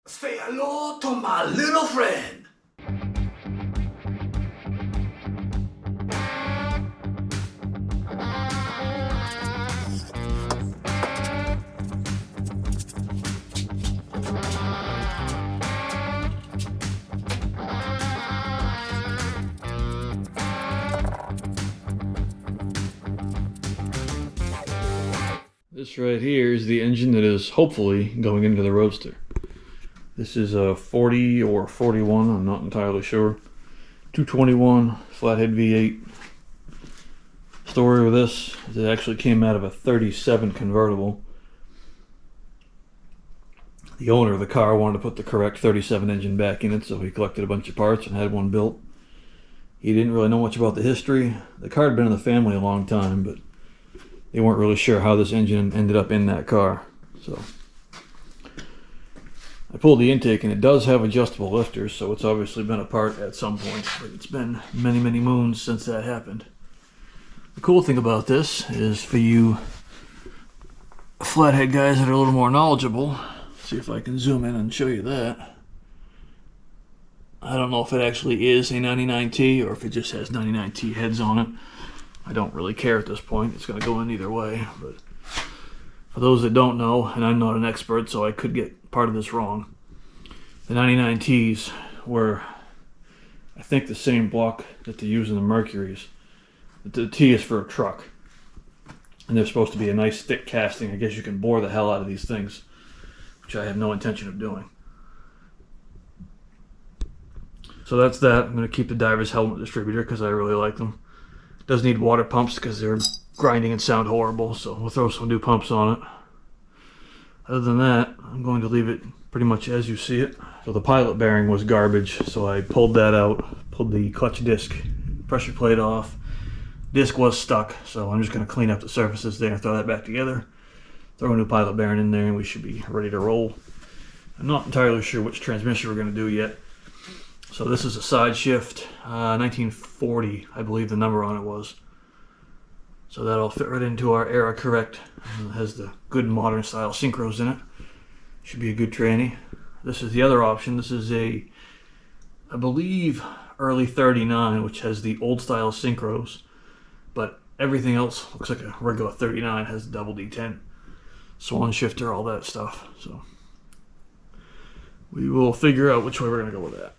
Say hello to my little friend. This right here is the engine that is hopefully going into the Roadster. This is a 40 or 41, I'm not entirely sure. 221 flathead V8. Story with this is it actually came out of a 37 convertible. The owner of the car wanted to put the correct 37 engine back in it, so he collected a bunch of parts and had one built. He didn't really know much about the history. The car had been in the family a long time, but they weren't really sure how this engine ended up in that car. So I pulled the intake, and it does have adjustable lifters, so it's obviously been apart at some point, but it's been many, many moons since that happened. The cool thing about this is for you flathead guys that are a little more knowledgeable, see if I can zoom in and show you that. I don't know if it actually is a 99T or if it just has 99T heads on it. I don't really care at this point. It's going to go in either way. But for those that don't know, and I'm not an expert, so I could get part of this wrong, the 99Ts were, I think, the same block that they use in the Mercuries. The T is for a truck. And they're supposed to be a nice thick casting. I guess you can bore the hell out of these things, which I have no intention of doing. So that's that. I'm going to keep the diver's helmet distributor because I really like them. Does need water pumps because they're grinding and sound horrible, so we'll throw some new pumps on it. Other than that, I'm going to leave it pretty much as you see it. So the pilot bearing was garbage, so I pulled that out, pulled the clutch disc, pressure plate off. Disc was stuck, so I'm just going to clean up the surfaces there and throw that back together. Throw a new pilot bearing in there and we should be ready to roll. I'm not entirely sure which transmission we're going to do yet. So this is a side shift, 1940, I believe the number on it was. So that'll fit right into our era correct. It has the good modern style synchros in it. Should be a good tranny. This is the other option. This is a, I believe, early 39, which has the old style synchros. But everything else looks like a regular 39, has double D10. Swan shifter, all that stuff. So we will figure out which way we're going to go with that.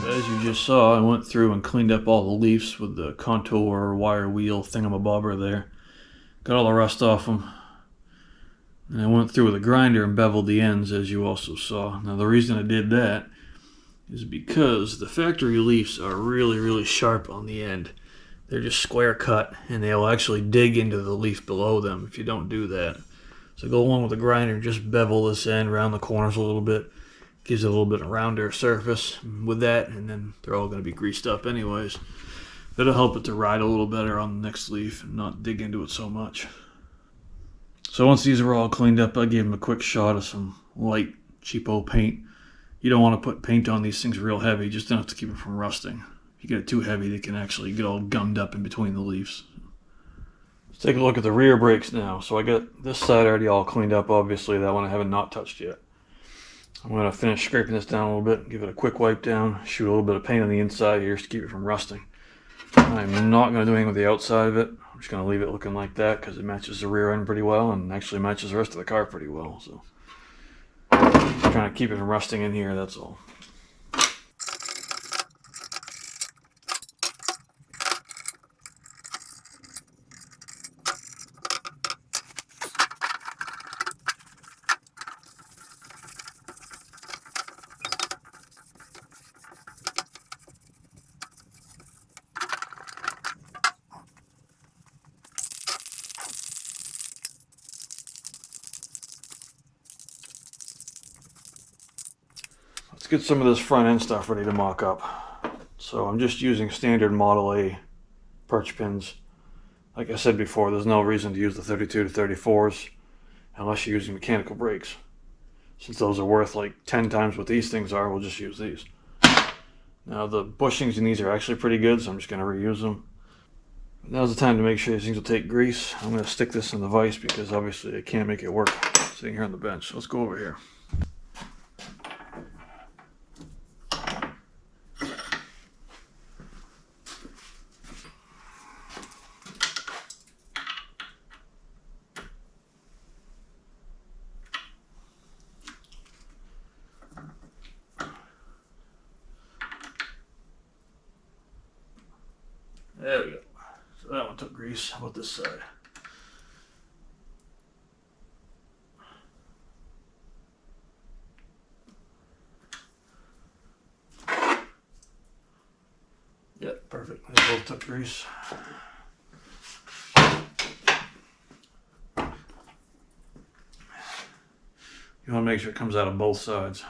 As you just saw, I went through and cleaned up all the leaves with the contour wire wheel thingamabobber there. Got all the rust off them. And I went through with a grinder and beveled the ends, as you also saw. Now the reason I did that is because the factory leaves are really, really sharp on the end. They're just square cut, and they'll actually dig into the leaf below them if you don't do that. So go along with the grinder and just bevel this end around the corners a little bit. Gives it a little bit of rounder surface with that, and then they're all going to be greased up anyways. That'll help it to ride a little better on the next leaf and not dig into it so much. So once these are all cleaned up, I gave them a quick shot of some light, cheapo paint. You don't want to put paint on these things real heavy, just enough to keep it from rusting. If you get it too heavy, they can actually get all gummed up in between the leaves. Let's take a look at the rear brakes now. So I got this side already all cleaned up, obviously. That one I haven't not touched yet. I'm going to finish scraping this down a little bit, give it a quick wipe down, shoot a little bit of paint on the inside here to keep it from rusting. I'm not going to do anything with the outside of it. I'm just going to leave it looking like that because it matches the rear end pretty well and actually matches the rest of the car pretty well. So, just trying to keep it from rusting in here, that's all. Let's get some of this front end stuff ready to mock up. So I'm just using standard Model A perch pins. Like I said before, there's no reason to use the 32 to 34s unless you're using mechanical brakes. Since those are worth like 10 times what these things are, we'll just use these. Now the bushings in these are actually pretty good, so I'm just going to reuse them. Now's the time to make sure these things will take grease. I'm going to stick this in the vise because obviously I can't make it work sitting here on the bench. So let's go over here. There we go. So that one took grease. How about this side? Yep, perfect. They both took grease. You want to make sure it comes out of both sides.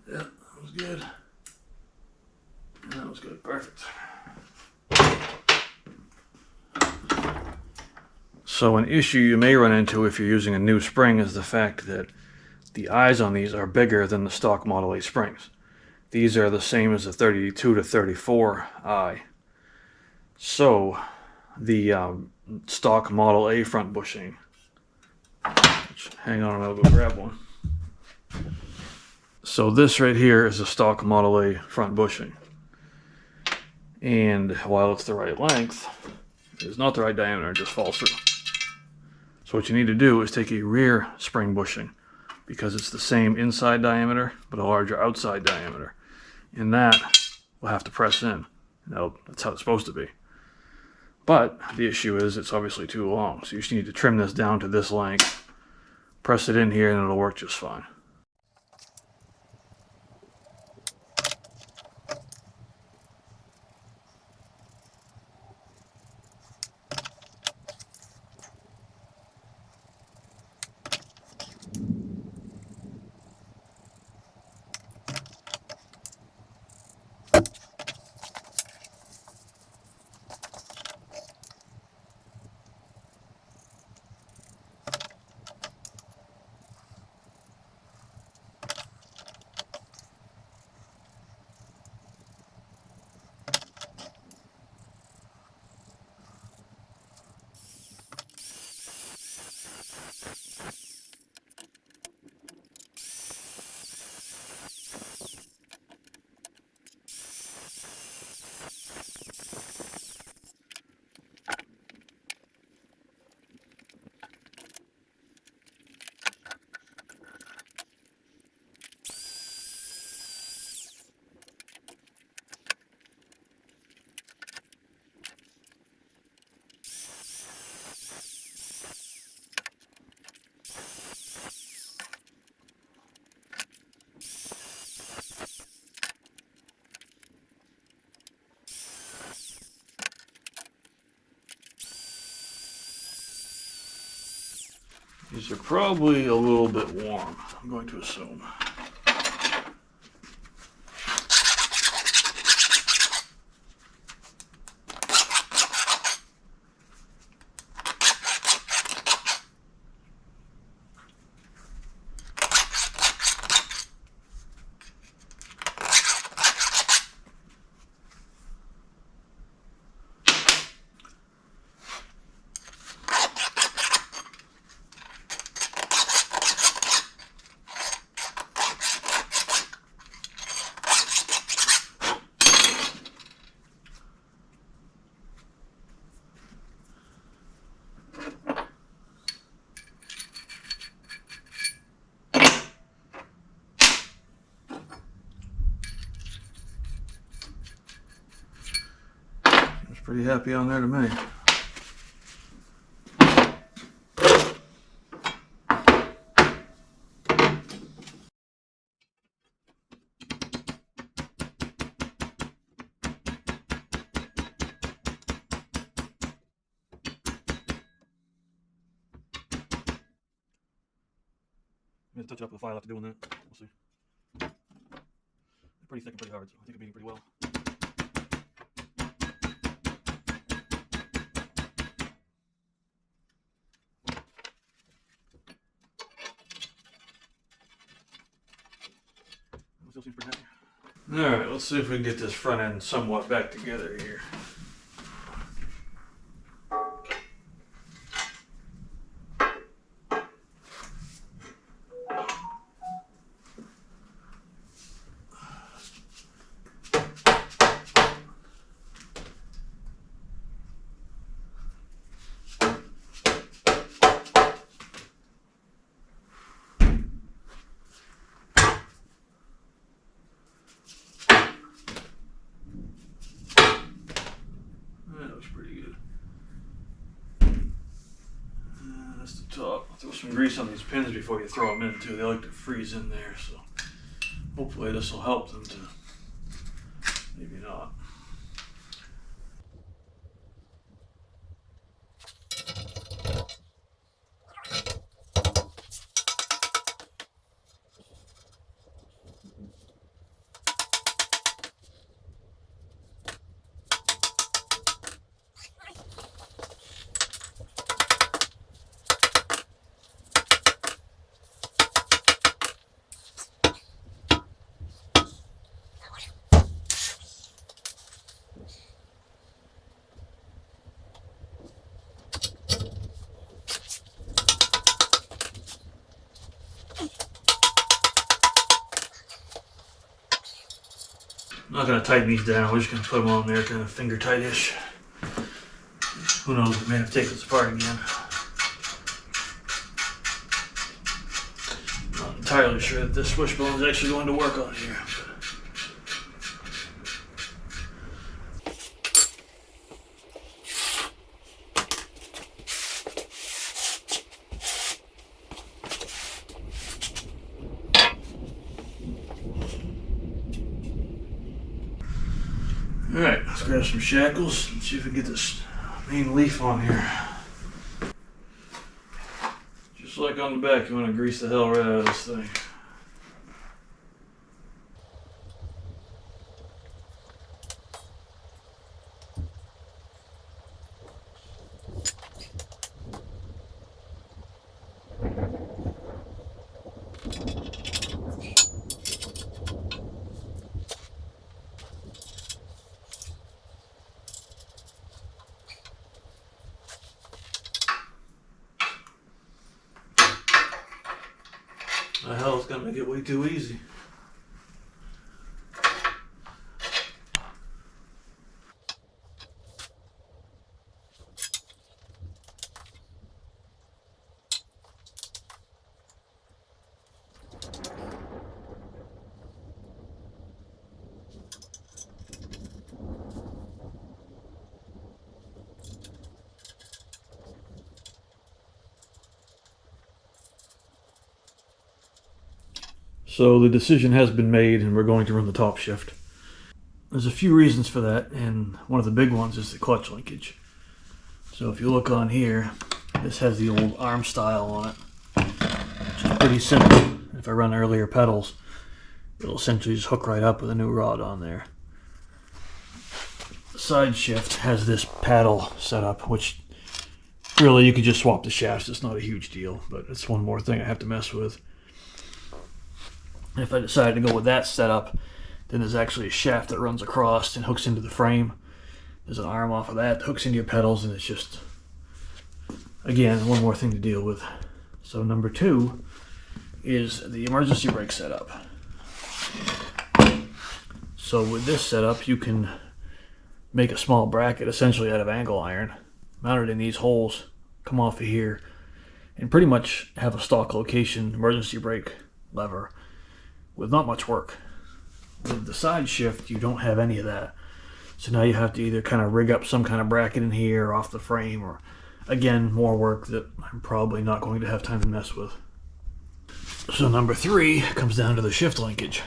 Yep, that was good. That was good, perfect. So an issue you may run into if you're using a new spring is the fact that the eyes on these are bigger than the stock Model A springs. These are the same as the 32 to 34 eye. So the stock Model A front bushing, hang on, I'll go grab one. So this right here is a stock Model A front bushing. And while it's the right length, it's not the right diameter, it just falls through. So what you need to do is take a rear spring bushing because it's the same inside diameter but a larger outside diameter. And that will have to press in. That's how it's supposed to be. But the issue is it's obviously too long. So you just need to trim this down to this length, press it in here, and it'll work just fine. These are probably a little bit warm, I'm going to assume. Pretty happy on there to me. I'm going to touch it up with a file after doing that. We'll see. They're pretty thick and pretty hard, so I think I'm beating pretty well. Still seems pretty happy. Alright, let's see if we can get this front end somewhat back together here. Top. I'll throw some grease on these pins before you throw them in too. They like to freeze in there, so hopefully this will help them to. Maybe not. I'm not going to tighten these down, we're just going to put them on there kind of finger tight-ish. Who knows, we may have to take this apart again. Not entirely sure that this wishbone is actually going to work on here. Alright, let's grab some shackles and see if we can get this main leaf on here. Just like on the back, you want to grease the hell right out of this thing. The hell, it's gonna make it way too easy. So the decision has been made and we're going to run the top shift. There's a few reasons for that, and one of the big ones is the clutch linkage. So if you look on here, this has the old arm style on it. Pretty simple. If I run earlier pedals, it'll essentially just hook right up with a new rod on there. The side shift has this paddle set up, which really you can just swap the shafts. It's not a huge deal, but it's one more thing I have to mess with. And if I decide to go with that setup, then there's actually a shaft that runs across and hooks into the frame. There's an arm off of that hooks into your pedals, and it's just, again, one more thing to deal with. So number 2 is the emergency brake setup. So with this setup, you can make a small bracket essentially out of angle iron, mount it in these holes, come off of here, and pretty much have a stock location emergency brake lever with not much work. With the side shift, you don't have any of that. So now you have to either kind of rig up some kind of bracket in here or off the frame, or again, more work that I'm probably not going to have time to mess with. So number 3 comes down to the shift linkage.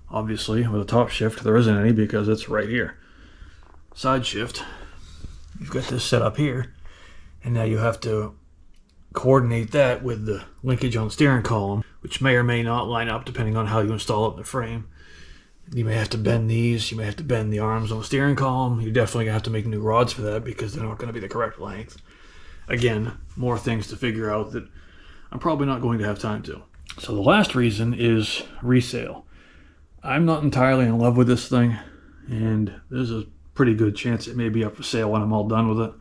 Obviously, with a top shift, there isn't any because it's right here. Side shift, you've got this set up here, and now you have to coordinate that with the linkage on the steering column, which may or may not line up depending on how you install it in the frame. You may have to bend these, you may have to bend the arms on the steering column. You're definitely going to have to make new rods for that because they're not going to be the correct length. Again, more things to figure out that I'm probably not going to have time to. So the last reason is resale. I'm not entirely in love with this thing, and there's a pretty good chance it may be up for sale when I'm all done with it.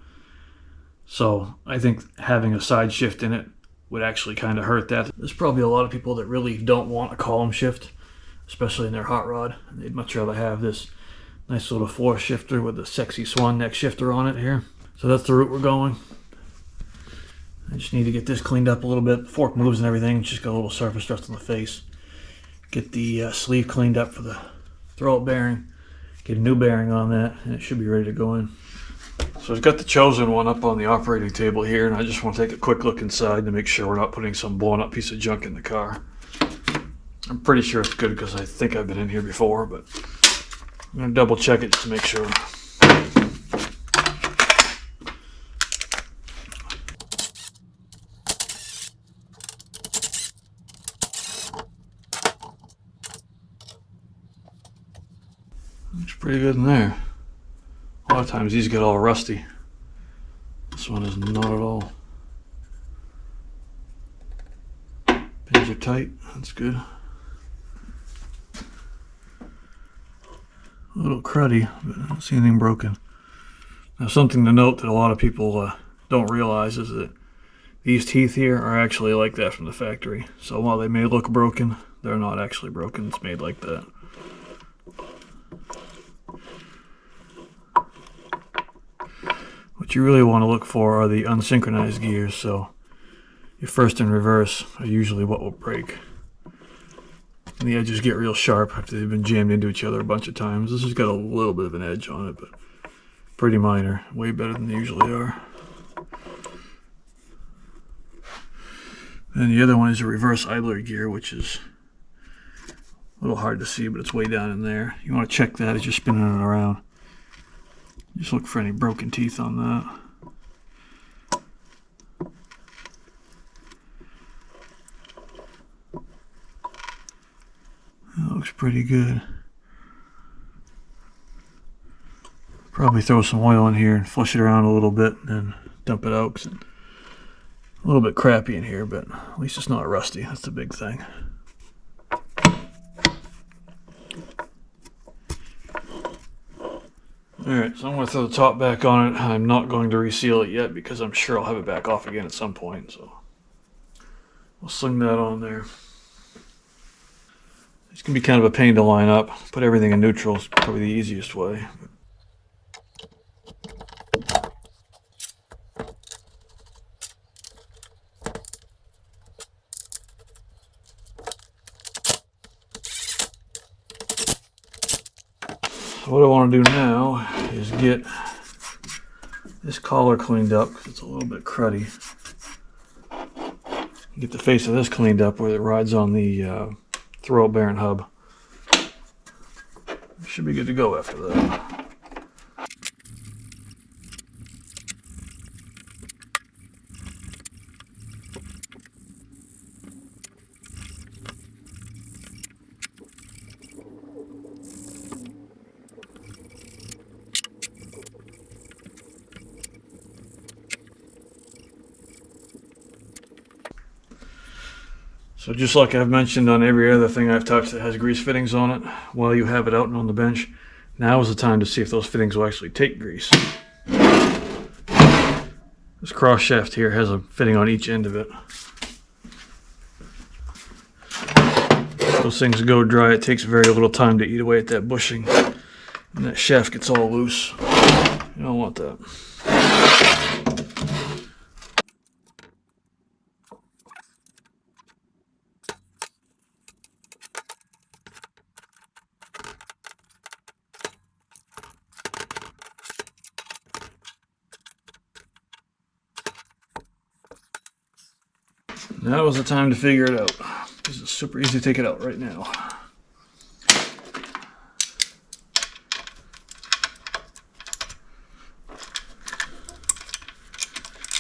So I think having a side shift in it would actually kind of hurt that. There's probably a lot of people that really don't want a column shift, especially in their hot rod. They'd much rather have this nice little floor shifter with a sexy swan neck shifter on it here. So that's the route we're going. I just need to get this cleaned up a little bit. The fork moves and everything. Just got a little surface rust on the face. Get the sleeve cleaned up for the throw-up bearing. Get a new bearing on that, and it should be ready to go in. So I've got the chosen one up on the operating table here, and I just want to take a quick look inside to make sure we're not putting some blown up piece of junk in the car. I'm pretty sure it's good because I think I've been in here before, but I'm going to double check it just to make sure. Looks pretty good in there. A lot of times these get all rusty. This one is not at all. Pins are tight, that's good. A little cruddy, but I don't see anything broken. Now something to note that a lot of people don't realize is that these teeth here are actually like that from the factory. So while they may look broken, they're not actually broken. It's made like that. What you really want to look for are the unsynchronized gears. So your first and reverse are usually what will break. And the edges get real sharp after they've been jammed into each other a bunch of times. This has got a little bit of an edge on it, but pretty minor. Way better than they usually are. And the other one is a reverse idler gear, which is a little hard to see, but it's way down in there. You want to check that as you're spinning it around. Just look for any broken teeth on that. That looks pretty good. Probably throw some oil in here and flush it around a little bit and dump it out, 'cause it's a little bit crappy in here, but at least it's not rusty. That's the big thing. Alright, so I'm going to throw the top back on it. I'm not going to reseal it yet because I'm sure I'll have it back off again at some point. So we'll sling that on there. It's going to be kind of a pain to line up. Put everything in neutral is probably the easiest way. So what I want to do now is get this collar cleaned up because it's a little bit cruddy. Get the face of this cleaned up where it rides on the throw-up bearing hub. Should be good to go after that. So just like I've mentioned on every other thing I've touched that has grease fittings on it, while you have it out and on the bench, now is the time to see if those fittings will actually take grease. This cross shaft here has a fitting on each end of it. Those things go dry, it takes very little time to eat away at that bushing, and that shaft gets all loose. You don't want that. Now is the time to figure it out, because it's super easy to take it out right now.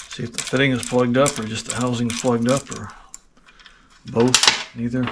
See if the fitting is plugged up, or just the housing is plugged up, or both, neither.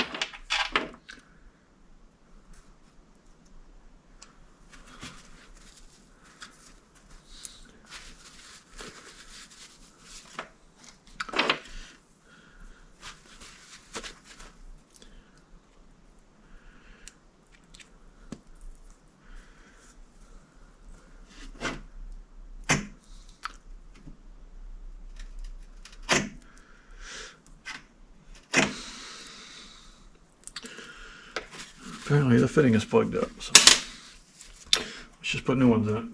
Apparently the fitting is plugged up, so let's just put new ones in it.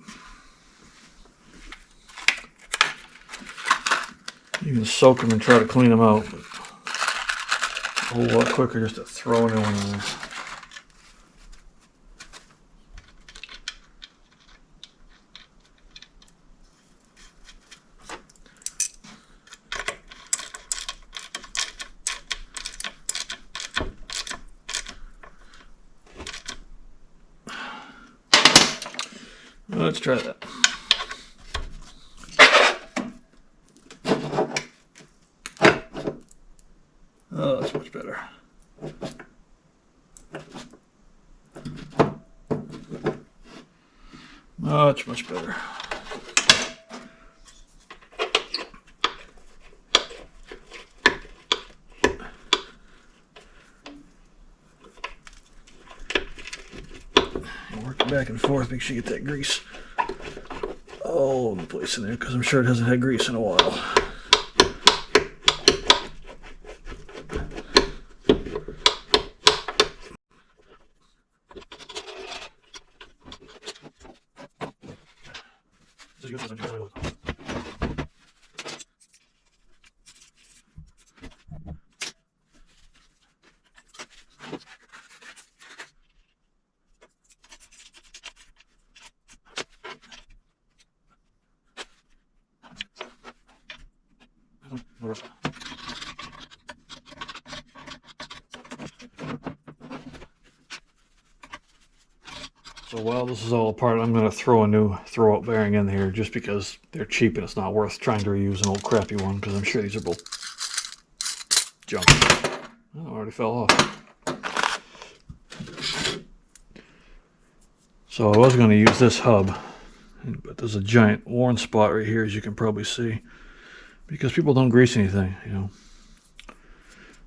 You can soak them and try to clean them out, but it's a whole lot quicker just to throw a new one in there. Let's try that. Oh, that's much better. Much better. Work it back and forth, make sure you get that grease all over the place in there, because I'm sure it hasn't had grease in a while. So while this is all apart, I'm going to throw a new throw-out bearing in here just because they're cheap and it's not worth trying to reuse an old crappy one, because I'm sure these are both junk. Oh, it already fell off. So I was going to use this hub, but there's a giant worn spot right here, as you can probably see, because people don't grease anything, you know.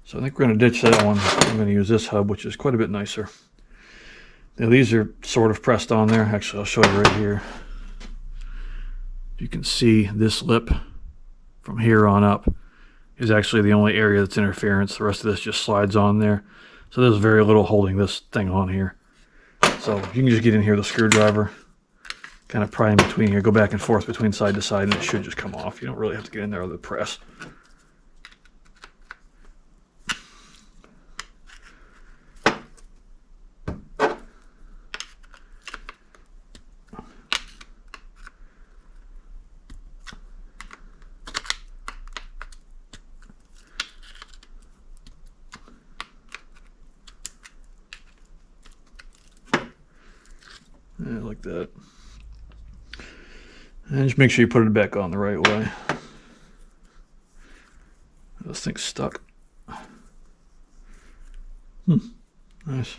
So I think we're going to ditch that one. I'm going to use this hub, which is quite a bit nicer. Now these are sort of pressed on there. Actually, I'll show you right here. You can see this lip from here on up is actually the only area that's interference. The rest of this just slides on there. So there's very little holding this thing on here. So you can just get in here with a screwdriver, kind of pry in between here, go back and forth between side to side, and it should just come off. You don't really have to get in there with a press. Yeah, like that. And just make sure you put it back on the right way. This thing's stuck. Nice.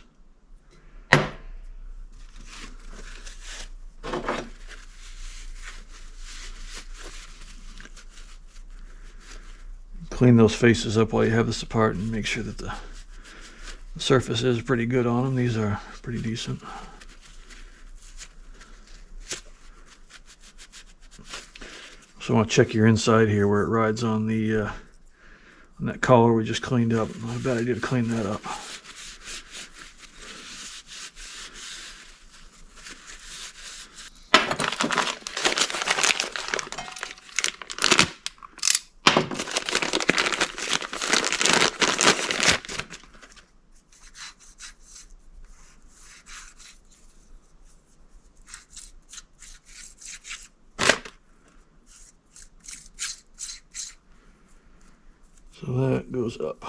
clean those faces up while you have this apart and make sure that the surface is pretty good on them. These are pretty decent. So I want to check your inside here where it rides on the on that collar we just cleaned up. Not a bad idea to clean that up. So that goes up.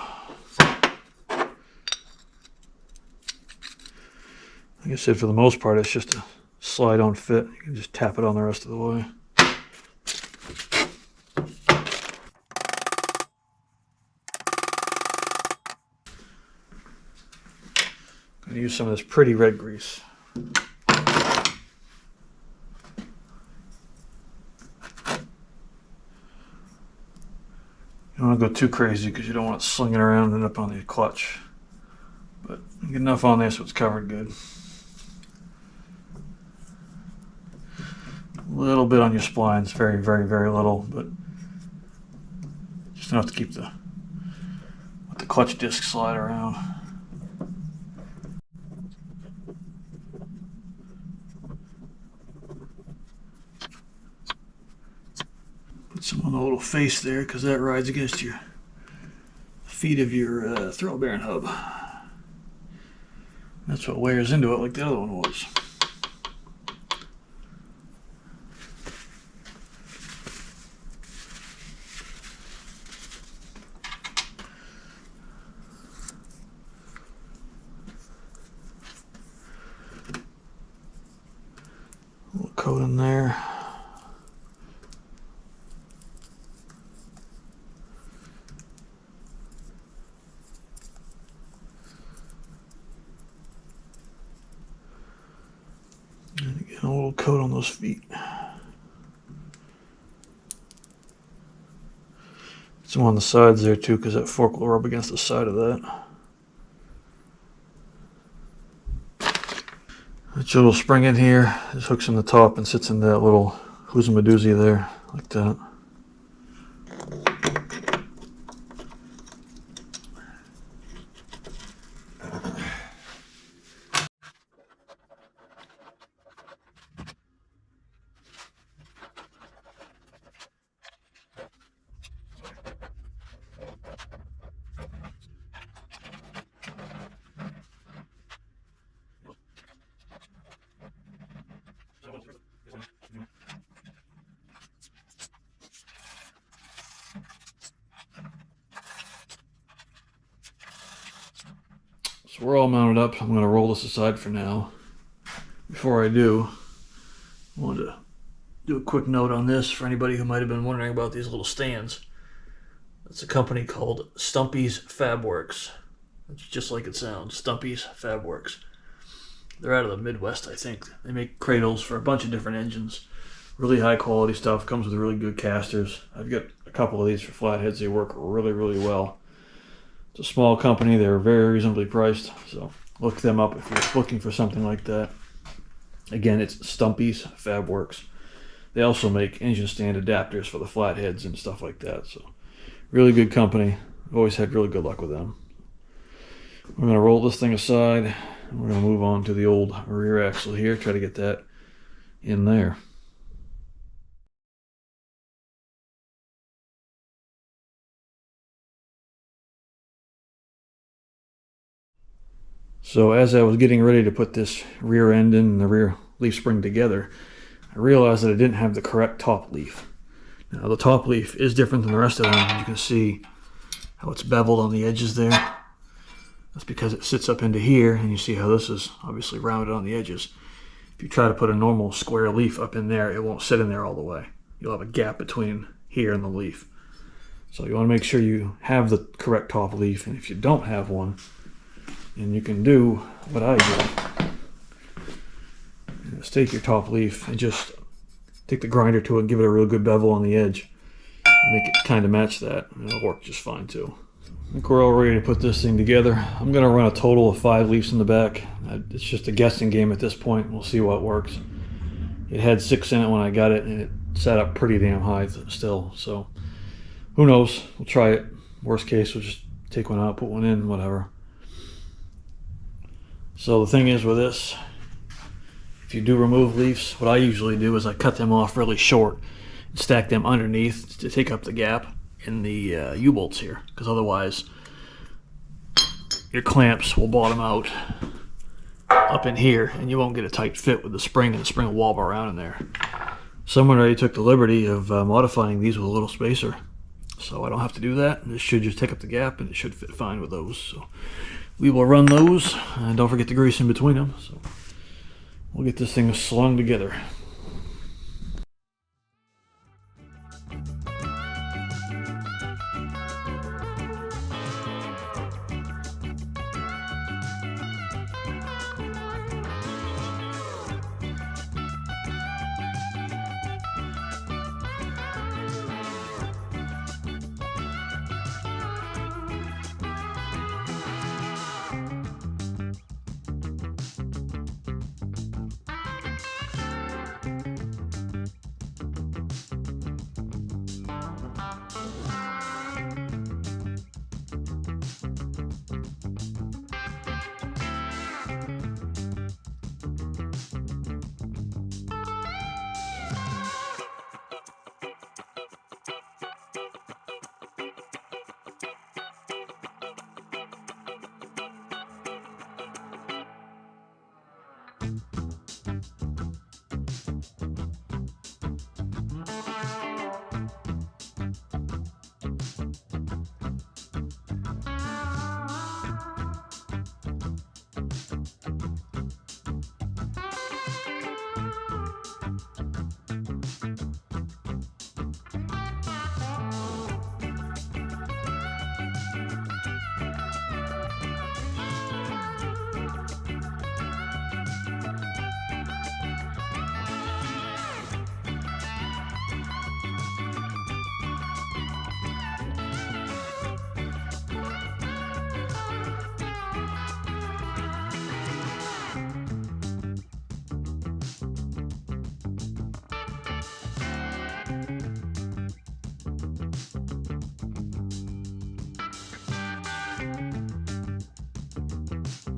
Like I said, for the most part, it's just a slide-on fit. You can just tap it on the rest of the way. I'm going to use some of this pretty red grease. You don't want to go too crazy because you don't want it slinging around and up on the clutch. But get enough on there so it's covered good. A little bit on your splines, very, very, very little, but just enough to keep let the clutch disc slide around. Put some on the little face there because that rides against your feet of your throw bearing hub. That's what wears into it like the other one was. A little coat in there. And again, a little coat on those feet. Some on the sides there too, because that fork will rub against the side of that. That's your little spring in here. Just hooks in the top and sits in that little whoozamadoozee there, like that. So we're all mounted up. I'm going to roll this aside for now. Before I do, I wanted to do a quick note on this for anybody who might have been wondering about these little stands. It's a company called Stumpy's Fabworks. It's just like it sounds, Stumpy's Fabworks. They're out of the Midwest, I think. They make cradles for a bunch of different engines. Really high quality stuff, comes with really good casters. I've got a couple of these for flatheads. They work really, really well. It's a small company. They're very reasonably priced, so look them up if you're looking for something like that. Again, it's Stumpy's Fabworks. They also make engine stand adapters for the flatheads and stuff like that. So really good company. I've always had really good luck with them. We're going to roll this thing aside, and we're going to move on to the old rear axle here, try to get that in there. So as I was getting ready to put this rear end in and the rear leaf spring together, I realized that I didn't have the correct top leaf. Now the top leaf is different than the rest of them. You can see how it's beveled on the edges there. That's because it sits up into here, and you see how this is obviously rounded on the edges. If you try to put a normal square leaf up in there, it won't sit in there all the way. You'll have a gap between here and the leaf. So you want to make sure you have the correct top leaf, and if you don't have one, and you can do what I do. Just take your top leaf and just take the grinder to it and give it a real good bevel on the edge. make it kind of match that, and it'll work just fine too. I think we're all ready to put this thing together. I'm going to run a total of 5 leaves in the back. It's just a guessing game at this point. We'll see what works. It had 6 in it when I got it, and it sat up pretty damn high still. So who knows? We'll try it. Worst case, we'll just take one out, put one in, whatever. So the thing is with this, if you do remove leaves, what I usually do is I cut them off really short and stack them underneath to take up the gap in the U-bolts here, because otherwise your clamps will bottom out up in here and you won't get a tight fit with the spring, and the spring will wobble around in there. Someone already took the liberty of modifying these with a little spacer, so I don't have to do that. This should just take up the gap and it should fit fine with those. So we will run those, and don't forget the grease in between them. So we'll get this thing slung together.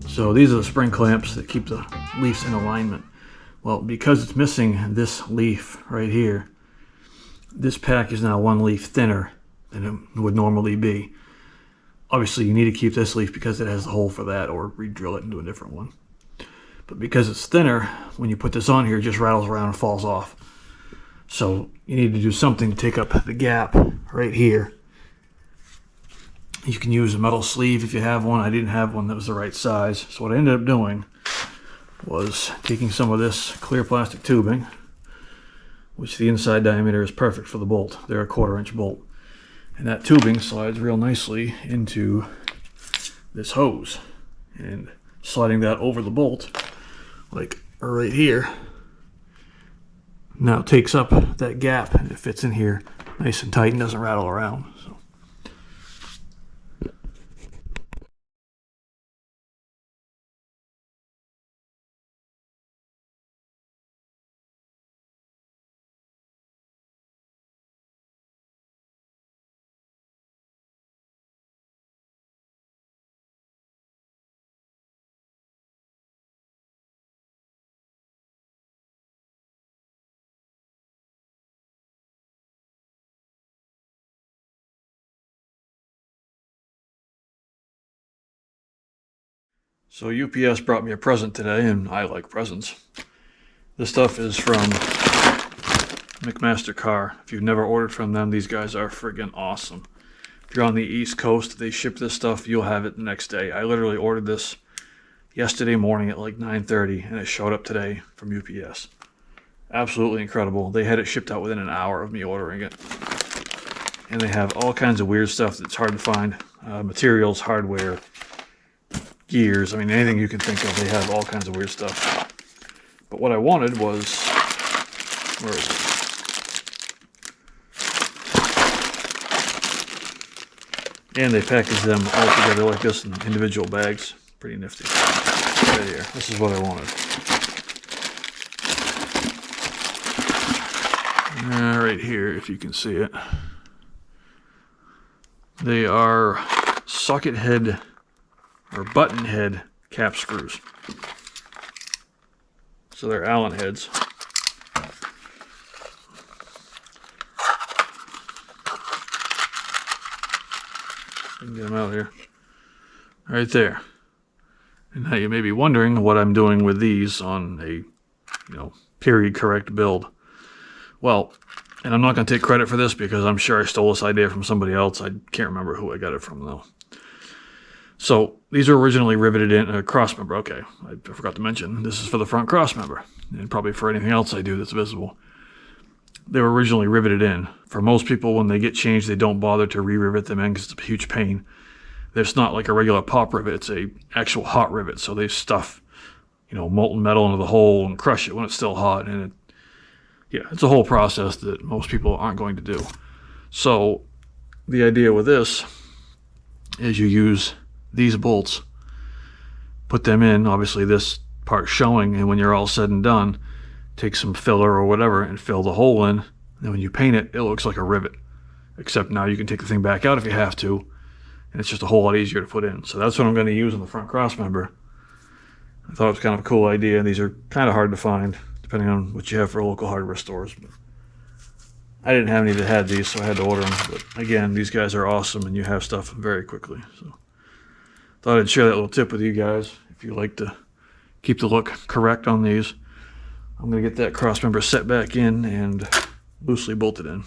So these are the spring clamps that keep the leaves in alignment. Well, because it's missing this leaf right here, this pack is now 1 leaf thinner than it would normally be. Obviously you need to keep this leaf because it has the hole for that, or re-drill it into a different one. But because it's thinner, when you put this on here, it just rattles around and falls off. So you need to do something to take up the gap right here. You can use a metal sleeve if you have one. I didn't have one that was the right size. So what I ended up doing was taking some of this clear plastic tubing, which the inside diameter is perfect for the bolt. They're a 1/4 inch bolt. And that tubing slides real nicely into this hose. And sliding that over the bolt, like right here, now takes up that gap and it fits in here nice and tight and doesn't rattle around. So. So UPS brought me a present today, and I like presents. This stuff is from McMaster Car. If you've never ordered from them, these guys are friggin' awesome. If you're on the East Coast, they ship this stuff, you'll have it the next day. I literally ordered this yesterday morning at like 9:30, and it showed up today from UPS. Absolutely incredible. They had it shipped out within an hour of me ordering it. And they have all kinds of weird stuff that's hard to find. Materials, hardware, gears, I mean anything you can think of, they have all kinds of weird stuff. But what I wanted was, where is it? And they package them all together like this in individual bags. Pretty nifty. Right here. This is what I wanted. Right here, if you can see it. They are socket head or button head cap screws. So they're Allen heads. I can get them out here. Right there. And now you may be wondering what I'm doing with these on a, period correct build. Well, and I'm not going to take credit for this because I'm sure I stole this idea from somebody else. I can't remember who I got it from though. So these were originally riveted in a cross member. Okay, I forgot to mention this is for the front cross member and probably for anything else I do that's visible. They were originally riveted in. For most people, when they get changed, they don't bother to re-rivet them in because it's a huge pain. It's not like a regular pop rivet, it's a actual hot rivet. So they stuff, molten metal into the hole and crush it when it's still hot. And it's a whole process that most people aren't going to do. So the idea with this is you use these bolts, put them in, obviously this part showing, and when you're all said and done, take some filler or whatever and fill the hole in. And when you paint it, it looks like a rivet. Except now you can take the thing back out if you have to, and it's just a whole lot easier to put in. So that's what I'm going to use on the front cross member. I thought it was kind of a cool idea. These are kind of hard to find, depending on what you have for local hardware stores. But I didn't have any that had these, so I had to order them. But again, these guys are awesome, and you have stuff very quickly. So thought I'd share that little tip with you guys if you like to keep the look correct on these. I'm going to get that cross member set back in and loosely bolted in.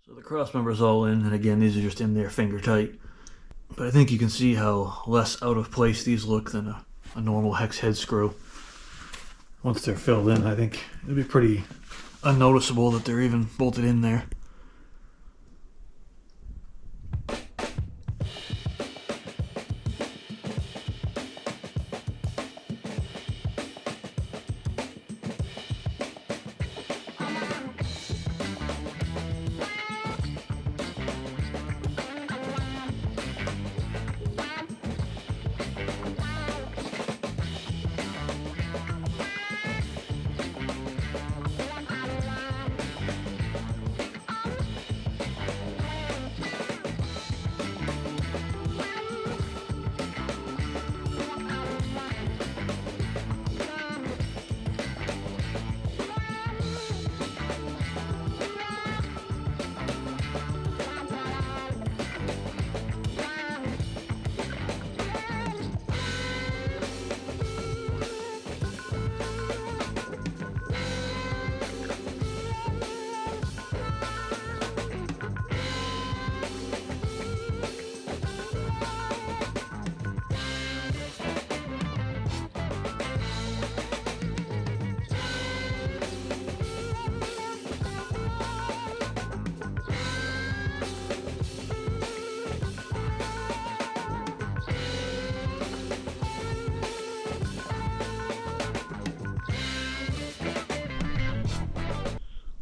So the cross member's all in, and again, these are just in there finger tight. But I think you can see how less out of place these look than a normal hex head screw. Once they're filled in, I think it'll be pretty unnoticeable that they're even bolted in there.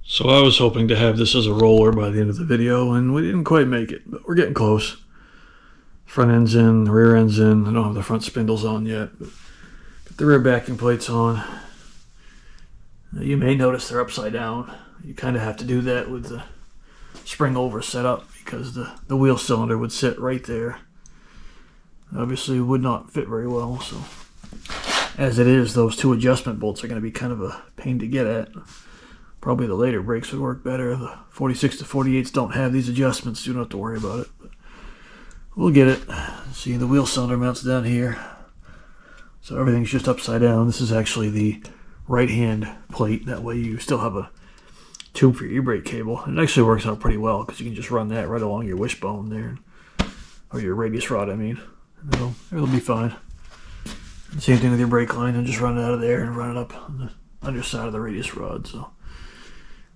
So I was hoping to have this as a roller by the end of the video, and we didn't quite make it, but we're getting close. Front end's in, rear end's in. I don't have the front spindles on yet, but got the rear backing plates on. You may notice they're upside down. You kind of have to do that with the spring over setup because the wheel cylinder would sit right there. Obviously it would not fit very well, so As it is, those two adjustment bolts are going to be kind of a pain to get at. Probably the later brakes would work better. The 46 to 48s don't have these adjustments, so you don't have to worry about it. But we'll get it. See, the wheel cylinder mounts down here. So everything's just upside down. This is actually the right-hand plate. That way you still have a tube for your e-brake cable. It actually works out pretty well because you can just run that right along your wishbone there. Or your radius rod, I mean. It'll be fine. And same thing with your brake line, and just run it out of there and run it up on the underside of the radius rod. So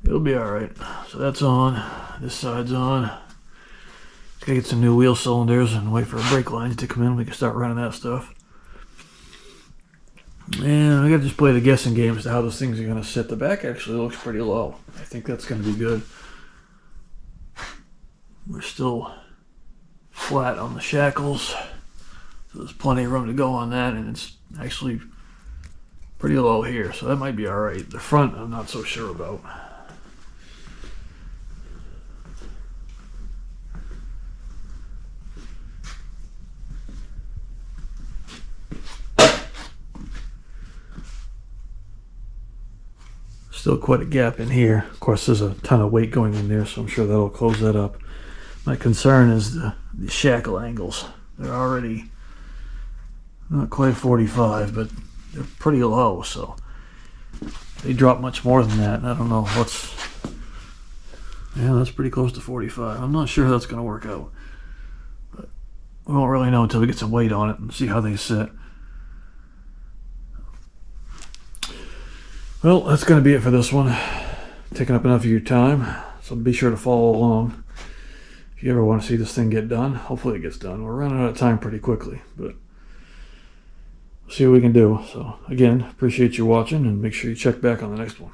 it'll be alright. So that's on. This side's on. Just gotta get some new wheel cylinders and wait for brake lines to come in. We can start running that stuff. And I gotta just play the guessing game as to how those things are gonna sit. The back actually looks pretty low. I think that's gonna be good. We're still flat on the shackles. So there's plenty of room to go on that, and it's actually pretty low here, so that might be alright. The front, I'm not so sure about. Still quite a gap in here. Of course, there's a ton of weight going in there, so I'm sure that'll close that up. My concern is the shackle angles. They're already not quite 45, but they're pretty low, so they drop much more than that. And I don't know what's... Yeah, that's pretty close to 45. I'm not sure how that's going to work out. But we won't really know until we get some weight on it and see how they sit. Well, that's going to be it for this one. Taking up enough of your time, so be sure to follow along. If you ever want to see this thing get done, hopefully it gets done. We're running out of time pretty quickly, but we'll see what we can do. So again, appreciate you watching, and make sure you check back on the next one.